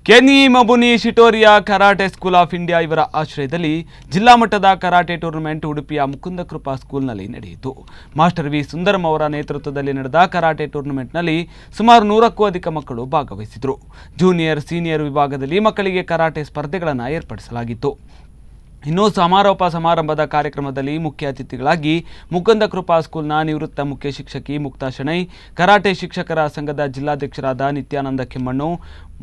ಕೆನಿ ಮಬುನಿ ಶಿಟೋರಿಯಾ karate school of India ಇವರ ಆಶ್ರಯದಲ್ಲಿ ಜಿಲ್ಲಾ ಮಟ್ಟದ ಕರಾಟೆ ಟೂರ್ನಮೆಂಟ್ ಉಡುಪಿಯ ಮುಕುಂದ ಕೃಪಾ ಸ್ಕೂಲ್ನಲ್ಲಿ ನಡೆಯಿತು. ಮಾಸ್ಟರ್ ವಿ ಸುಂದರಂ ಅವರ ನೇತೃತ್ವದಲ್ಲಿ ನಡೆದ ಕರಾಟೆ ಟೂರ್ನಮೆಂಟ್ನಲ್ಲಿ ಸುಮಾರು 100ಕ್ಕೂ ಅಧಿಕ ಮಕ್ಕಳು ಭಾಗವಹಿಸಿದರು. ಜೂನಿಯರ್, ಸೀನಿಯರ್ ವಿಭಾಗದಲ್ಲಿ ಮಕ್ಕಳಿಗೆ ಕರಾಟೆ ಸ್ಪರ್ಧೆಗಳನ್ನು ಏರ್ಪಡಿಸಲಾಗಿತ್ತು. ಇನ್ನು ಸಮಾರೋಪ ಸಮಾರಂಭದ ಕಾರ್ಯಕ್ರಮದಲ್ಲಿ ಮುಖ್ಯ ಅತಿಥಿಗಳಾಗಿ ಮುಕುಂದ ಕೃಪಾ ಸ್ಕೂಲ್ನ ನಿವೃತ್ತ ಮುಖ್ಯ ಶಿಕ್ಷಕಿ ಮುಕ್ತಾ ಶೆಣೈ, ಕರಾಟೆ ಶಿಕ್ಷಕರ ಸಂಘದ ಜಿಲ್ಲಾಧ್ಯಕ್ಷರಾದ ನಿತ್ಯಾನಂದ ಕೆಮ್ಮಣ್ಣು,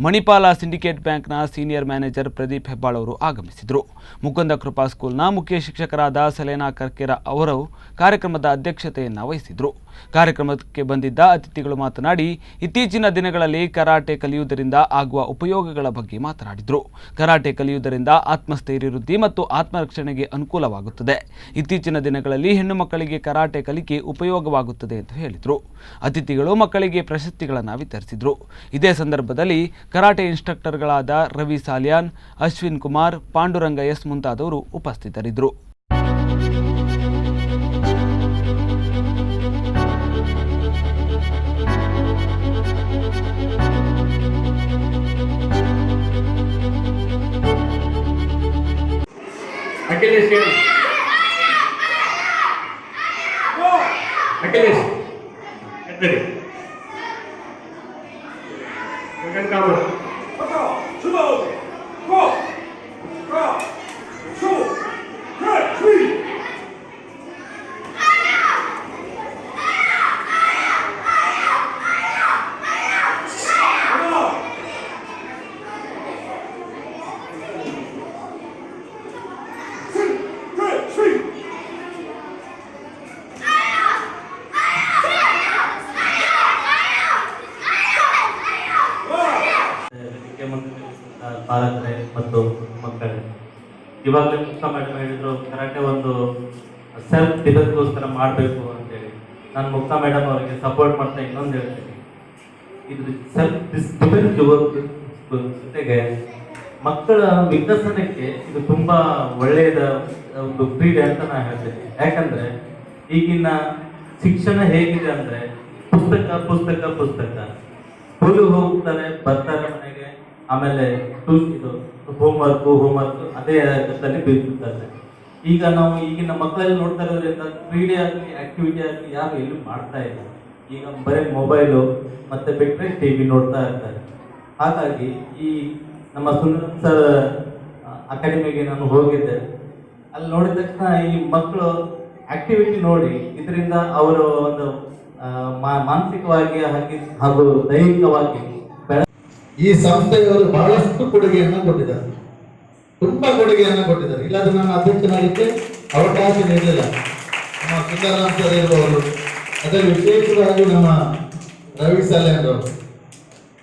ಮಣಿಪಾಲ ಸಿಂಡಿಕೇಟ್ ಬ್ಯಾಂಕ್ನ ಸೀನಿಯರ್ ಮ್ಯಾನೇಜರ್ ಪ್ರದೀಪ್ ಹೆಬ್ಬಾಳ್ ಅವರು ಆಗಮಿಸಿದರು. ಮುಕುಂದ ಕೃಪಾ ಸ್ಕೂಲ್ನ ಮುಖ್ಯ ಶಿಕ್ಷಕರಾದ ಸೆಲೆನಾ ಕರ್ಕೆರ ಅವರು ಕಾರ್ಯಕ್ರಮದ ಅಧ್ಯಕ್ಷತೆಯನ್ನು ವಹಿಸಿದರು. ಕಾರ್ಯಕ್ರಮಕ್ಕೆ ಬಂದಿದ್ದ ಅತಿಥಿಗಳು ಮಾತನಾಡಿ, ಇತ್ತೀಚಿನ ದಿನಗಳಲ್ಲಿ ಕರಾಟೆ ಕಲಿಯುವುದರಿಂದ ಆಗುವ ಉಪಯೋಗಗಳ ಬಗ್ಗೆ ಮಾತನಾಡಿದರು. ಕರಾಟೆ ಕಲಿಯುವುದರಿಂದ ಆತ್ಮಸ್ಥೈರ್ಯ ವೃದ್ಧಿ ಮತ್ತು ಆತ್ಮರಕ್ಷಣೆಗೆ ಅನುಕೂಲವಾಗುತ್ತದೆ. ಇತ್ತೀಚಿನ ದಿನಗಳಲ್ಲಿ ಹೆಣ್ಣು ಮಕ್ಕಳಿಗೆ ಕರಾಟೆ ಕಲಿಕೆ ಉಪಯೋಗವಾಗುತ್ತದೆ ಎಂದು ಹೇಳಿದರು. ಅತಿಥಿಗಳು ಮಕ್ಕಳಿಗೆ ಪ್ರಶಸ್ತಿಗಳನ್ನು ವಿತರಿಸಿದರು. ಇದೇ ಸಂದರ್ಭದಲ್ಲಿ ಕರಾಟೆ ಇನ್ಸ್ಟ್ರಕ್ಟರ್ಗಳಾದ ರವಿ ಸಾಲ್ಯಾನ್, ಅಶ್ವಿನ್ ಕುಮಾರ್, ಪಾಂಡುರಂಗ ಎಸ್ ಮುಂತಾದವರು ಉಪಸ್ಥಿತರಿದ್ದರು. ಪಾಲಕರೇ ಮತ್ತು ಮಕ್ಕಳೇ, ಇವಾಗಲೇ ಮುಕ್ತ ಮೇಡಮ್ ಹೇಳಿದ್ರು ಕರಾಟೆ ಒಂದು ಸೆಲ್ಫ್ ಡಿಫೆನ್ಸ್ಗೋಸ್ಕರ ಮಾಡಬೇಕು ಅಂತೇಳಿ. ನಾನು ಮುಕ್ತ ಮೇಡಮ್ ಅವರಿಗೆ ಸಪೋರ್ಟ್ ಮಾಡ್ತಾ ಇನ್ನೊಂದು ಹೇಳ್ತೀನಿ, ಇದು ಸೆಲ್ಫ್ ಡಿಫೆನ್ಸ್ ಜೊತೆಗೆ ಮಕ್ಕಳ ವಿಕಸನಕ್ಕೆ ಇದು ತುಂಬಾ ಒಳ್ಳೆಯದ ಒಂದು ಕ್ರೀಡೆ ಅಂತ ನಾನು ಹೇಳ್ತೀನಿ. ಯಾಕಂದ್ರೆ ಈಗಿನ ಶಿಕ್ಷಣ ಹೇಗಿದೆ ಅಂದ್ರೆ ಪುಸ್ತಕ ಪುಸ್ತಕ ಪುಸ್ತಕ, ಸ್ಕೂಲಿಗೆ ಹೋಗ್ತಾರೆ, ಬರ್ತಾರೆ ಮನೆಗೆ, ಆಮೇಲೆ ಇದು ಹೋಮ್ವರ್ಕ್ ಅದೇ ಜೊತೆಲಿ ಬೀಳ್ತಿರ್ತಾರೆ. ಈಗ ನಾವು ಈಗಿನ ಮಕ್ಕಳಲ್ಲಿ ನೋಡ್ತಾ ಇರೋದ್ರಿಂದ ಕ್ರೀಡೆ ಆಗಲಿ ಆಕ್ಟಿವಿಟಿ ಆಗಲಿ ಯಾರು ಎಲ್ಲೂ ಮಾಡ್ತಾ ಇಲ್ಲ. ಈಗ ಬರೀ ಮೊಬೈಲು ಮತ್ತೆ ಬಿಟ್ಟರೆ ಟಿವಿ ನೋಡ್ತಾ ಇರ್ತಾರೆ. ಹಾಗಾಗಿ ಈ ನಮ್ಮ ಸುಂದರಂ ಸರ್ ಅಕಾಡೆಮಿಗೆ ನಾನು ಹೋಗಿದ್ದೆ. ಅಲ್ಲಿ ನೋಡಿದ ತಕ್ಷಣ ಈ ಮಕ್ಕಳು ಆಕ್ಟಿವಿಟಿ ನೋಡಿ ಇದರಿಂದ ಅವರು ಒಂದು ಮಾನಸಿಕವಾಗಿ ಹಾಗೂ ದೈಹಿಕವಾಗಿ ಈ ಸಂಸ್ಥೆಯವರು ಬಹಳಷ್ಟು ಕೊಡುಗೆಯನ್ನು ಕೊಟ್ಟಿದ್ದಾರೆ, ತುಂಬಾ ಕೊಡುಗೆಯನ್ನು ಕೊಟ್ಟಿದ್ದಾರೆ. ಇಲ್ಲಾಂದ್ರೆ ನಾನು ಅಧ್ಯಕ್ಷನಾಗಿದ್ದೆ ಅವಕಾಶ ನೀಡಲಿಲ್ಲ. ನಮ್ಮ ಸುಂದರಂ ಸರ್ ಇರುವವರು, ಅದರಲ್ಲಿ ವಿಶೇಷವಾಗಿ ನಮ್ಮ ರವಿ ಸಾಲ್ಯಾನ್ ಅವರು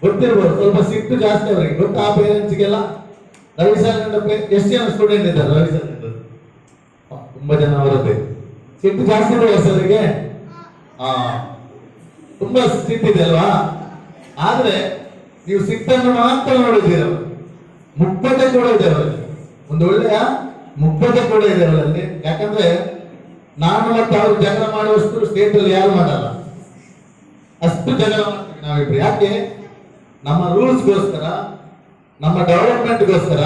ಗೊತ್ತಿರ್ಬೋದು, ಸ್ವಲ್ಪ ಸಿಟ್ಟು ಜಾಸ್ತಿ ಅವರಿಗೆ ಗೊತ್ತಾ. ಆ ಪೇರೆಂಟ್ಸ್ಗೆಲ್ಲ ರವಿ ಸಾಲ್ಯಾನ್ ಎಷ್ಟು ಜನ ಸ್ಟೂಡೆಂಟ್ ಇದ್ದಾರೆ? ರವಿ ಸಾಲ್ಯಾನ್ ತುಂಬಾ ಜನ ಅವರದ್ದೇ ಸಿಟ್ಟು ಜಾಸ್ತಿ ಇದೆ ಹೆಸರಿಗೆ. ತುಂಬಾ ಸಿಟ್ಟಿದೆ ಅಲ್ವಾ? ಆದ್ರೆ ನೀವು ಸಿಟ್ಟನ್ನು ಮಾತ್ರ ನೋಡಿದ್ದೀರ, ಮುಕ್ತತೆ ಕೂಡ ಇದೆ ಅವರಲ್ಲಿ, ಒಂದು ಒಳ್ಳೆಯ ಮುಕ್ತತೆ ಕೂಡ ಇದೆ ಅವರಲ್ಲಿ. ಯಾಕಂದ್ರೆ ನಾನು ಮತ್ತೆ ಅವರು ಜಗಳ ಮಾಡುವಷ್ಟು ಸ್ಟೇಟ್ ಅಲ್ಲಿ ಯಾರು ಮಾಡಲ್ಲ, ಅಷ್ಟು ಜಗಳ ಮಾಡ್ತೀವಿ ನಾವಿಬ್ರು. ಯಾಕೆ? ನಮ್ಮ ರೂಲ್ಸ್ಗೋಸ್ಕರ, ನಮ್ಮ ಡೆವಲಪ್ಮೆಂಟ್ಗೋಸ್ಕರ